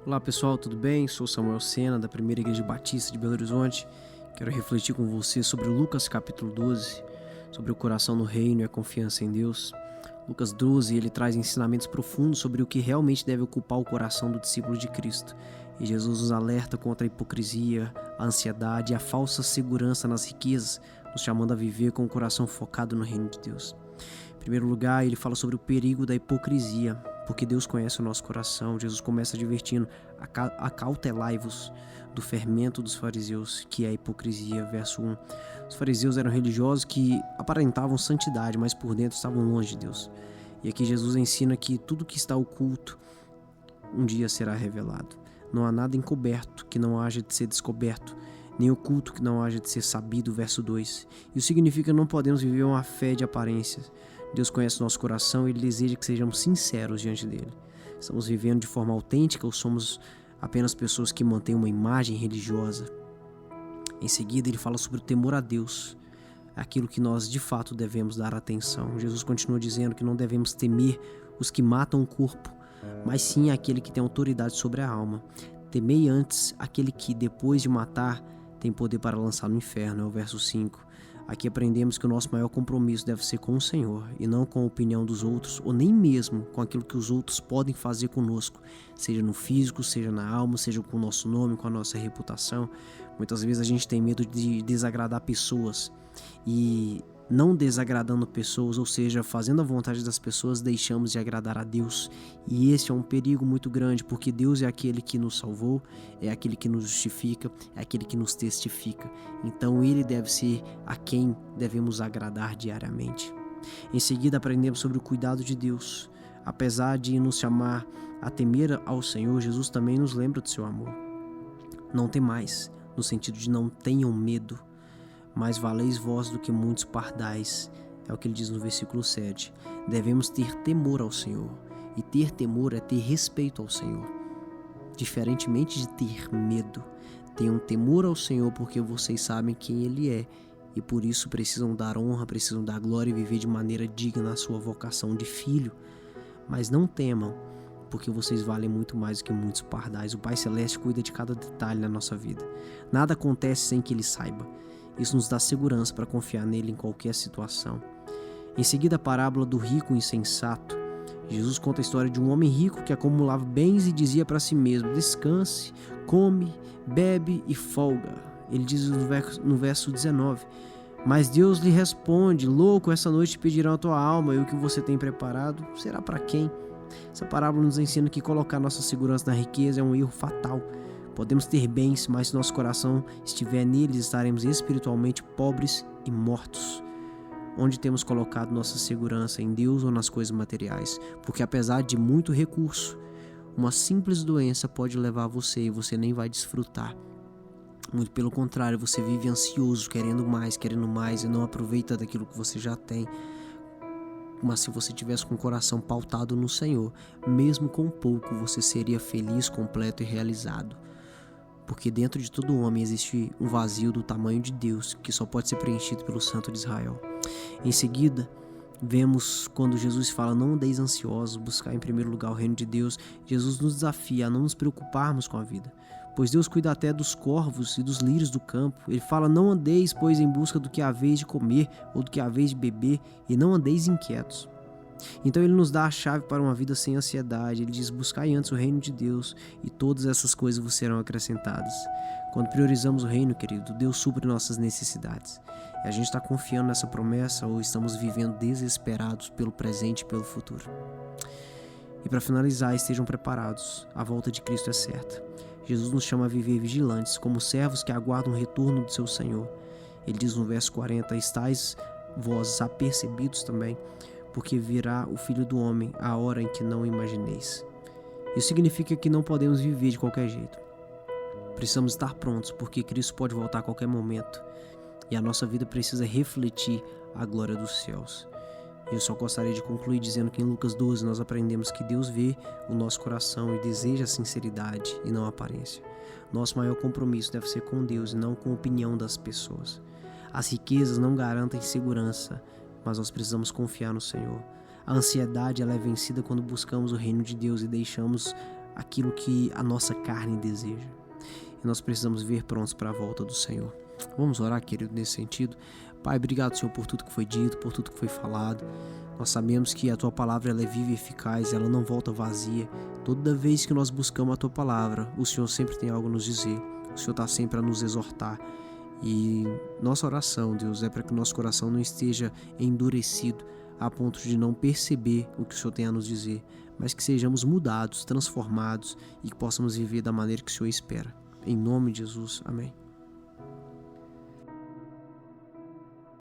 Olá pessoal, tudo bem? Sou Samuel Sena, da Primeira Igreja Batista de Belo Horizonte. Quero refletir com você sobre Lucas capítulo 12, sobre o coração no reino e a confiança em Deus. Lucas 12, ele traz ensinamentos profundos sobre o que realmente deve ocupar o coração do discípulo de Cristo. E Jesus nos alerta contra a hipocrisia, a ansiedade e a falsa segurança nas riquezas, nos chamando a viver com o coração focado no reino de Deus. Em primeiro lugar, ele fala sobre o perigo da hipocrisia, porque Deus conhece o nosso coração. Jesus começa advertindo: acautelai-vos do fermento dos fariseus, que é a hipocrisia. Verso 1. Os fariseus eram religiosos que aparentavam santidade, mas por dentro estavam longe de Deus. E aqui Jesus ensina que tudo que está oculto um dia será revelado. Não há nada encoberto que não haja de ser descoberto, nem oculto que não haja de ser sabido. Verso 2. Isso significa que não podemos viver uma fé de aparências. Deus conhece o nosso coração e Ele deseja que sejamos sinceros diante dEle. Estamos vivendo de forma autêntica ou somos apenas pessoas que mantêm uma imagem religiosa? Em seguida, ele fala sobre o temor a Deus, aquilo que nós de fato devemos dar atenção. Jesus continua dizendo que não devemos temer os que matam o corpo, mas sim aquele que tem autoridade sobre a alma. Temei antes aquele que, depois de matar, tem poder para lançar no inferno. É o verso 5. Aqui aprendemos que o nosso maior compromisso deve ser com o Senhor e não com a opinião dos outros, ou nem mesmo com aquilo que os outros podem fazer conosco, seja no físico, seja na alma, seja com o nosso nome, com a nossa reputação. Muitas vezes a gente tem medo de desagradar pessoas, e não desagradando pessoas, ou seja, fazendo a vontade das pessoas, deixamos de agradar a Deus. E esse é um perigo muito grande, porque Deus é aquele que nos salvou, é aquele que nos justifica, é aquele que nos testifica. Então Ele deve ser a quem devemos agradar diariamente. Em seguida, aprendemos sobre o cuidado de Deus. Apesar de nos chamar a temer ao Senhor, Jesus também nos lembra do seu amor. Não temais, no sentido de não tenham medo, mais valeis vós do que muitos pardais. É o que ele diz no versículo 7. Devemos ter temor ao Senhor. E ter temor é ter respeito ao Senhor. Diferentemente de ter medo. Tenham temor ao Senhor porque vocês sabem quem Ele é. E por isso precisam dar honra, precisam dar glória e viver de maneira digna na sua vocação de filho. Mas não temam, porque vocês valem muito mais do que muitos pardais. O Pai Celeste cuida de cada detalhe na nossa vida. Nada acontece sem que Ele saiba. Isso nos dá segurança para confiar nele em qualquer situação. Em seguida, a parábola do rico insensato. Jesus conta a história de um homem rico que acumulava bens e dizia para si mesmo: descanse, come, bebe e folga. Ele diz no verso 19. Mas Deus lhe responde: louco, essa noite pedirão a tua alma, e o que você tem preparado será para quem? Essa parábola nos ensina que colocar nossa segurança na riqueza é um erro fatal. Podemos ter bens, mas se nosso coração estiver neles, estaremos espiritualmente pobres e mortos. Onde temos colocado nossa segurança, em Deus ou nas coisas materiais? Porque apesar de muito recurso, uma simples doença pode levar você e você nem vai desfrutar. Muito pelo contrário, você vive ansioso, querendo mais e não aproveita daquilo que você já tem. Mas se você tivesse com o coração pautado no Senhor, mesmo com pouco, você seria feliz, completo e realizado. Porque dentro de todo homem existe um vazio do tamanho de Deus, que só pode ser preenchido pelo Santo de Israel. Em seguida, vemos quando Jesus fala: não andeis ansiosos, buscar em primeiro lugar o reino de Deus. Jesus nos desafia a não nos preocuparmos com a vida, pois Deus cuida até dos corvos e dos lírios do campo. Ele fala: não andeis, pois, em busca do que haveis de comer ou do que haveis de beber, e não andeis inquietos. Então ele nos dá a chave para uma vida sem ansiedade. Ele diz: buscai antes o reino de Deus e todas essas coisas vos serão acrescentadas. Quando priorizamos o reino, querido, Deus supre nossas necessidades. E a gente está confiando nessa promessa ou estamos vivendo desesperados pelo presente e pelo futuro? E para finalizar, estejam preparados. A volta de Cristo é certa. Jesus nos chama a viver vigilantes, como servos que aguardam o retorno do seu Senhor. Ele diz no verso 40: estais vós apercebidos também, porque virá o Filho do Homem a hora em que não imagineis. Isso significa que não podemos viver de qualquer jeito. Precisamos estar prontos, porque Cristo pode voltar a qualquer momento. E a nossa vida precisa refletir a glória dos céus. Eu só gostaria de concluir dizendo que em Lucas 12 nós aprendemos que Deus vê o nosso coração e deseja a sinceridade e não a aparência. Nosso maior compromisso deve ser com Deus e não com a opinião das pessoas. As riquezas não garantem segurança, mas nós precisamos confiar no Senhor. A ansiedade ela é vencida quando buscamos o reino de Deus e deixamos aquilo que a nossa carne deseja. E nós precisamos ver prontos para a volta do Senhor. Vamos orar, querido, nesse sentido. Pai, obrigado, Senhor, por tudo que foi dito, por tudo que foi falado. Nós sabemos que a Tua palavra ela é viva e eficaz, ela não volta vazia. Toda vez que nós buscamos a Tua palavra, o Senhor sempre tem algo a nos dizer. O Senhor está sempre a nos exortar. E nossa oração, Deus, é para que o nosso coração não esteja endurecido a ponto de não perceber o que o Senhor tem a nos dizer, mas que sejamos mudados, transformados e que possamos viver da maneira que o Senhor espera. Em nome de Jesus, amém.